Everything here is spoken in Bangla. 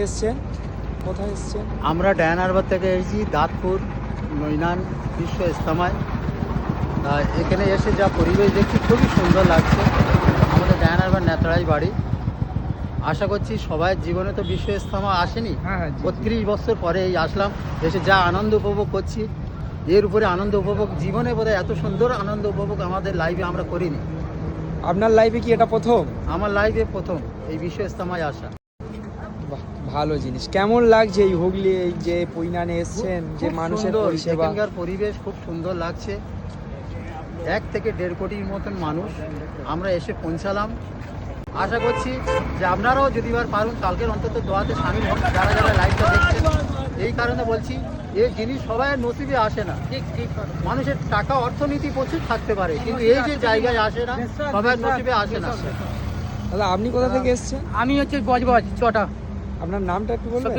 এসছেন, কোথায় এসছেন? আমরা ডায়ান হারবার থেকে এসেছি দাঁতপুর নৈনান বিশ্ব ইজতেমায়। এখানে এসে যা পরিবেশ দেখছি খুবই সুন্দর লাগছে। আমাদের ডায়ান হারবার নেতড়াই বাড়ি। আশা করছি সবাই জীবনে তো বিশ্ব ইজতেমা আসেনি, ৩২ বছর পরে এই আসলাম, এসে যা আনন্দ উপভোগ করছি, এর উপরে আনন্দ উপভোগ জীবনে বোধহয় এত সুন্দর আনন্দ উপভোগ আমাদের লাইফে আমরা করিনি। আপনার লাইফে কি এটা প্রথম? আমার লাইফে প্রথম এই বিশ্ব ইজতেমায় আসা। বাহ, ভালো জিনিস। কেমন লাগছে এই হুগলি, এই যে পৈনানে এসছেন, যে খুব মানুষের সুন্দর, পরিষেবা? এখানকার পরিবেশ খুব সুন্দর লাগছে। 1 থেকে 1.5 কোটির মতন মানুষ আমরা এসে পৌঁছালাম। আশা করছি যে আপনারাও যদি বার পারুন কালকের অন্তত দোয়াতে সামিল হন, যারা যারা লাইভটা দেখছেন। এই কারণে বলছি, এই জিনিস সবাই নসিবে আসে না। মানুষের টাকা অর্থনীতি প্রচুর থাকতে পারে, কিন্তু এই যে জায়গায় আসে না, সবাই নসিবে আসে না। দাদা, আপনি কোথা থেকে এসছেন? আমি হচ্ছে বজবজ চটা। আপনার নামটা একটু বলবেন?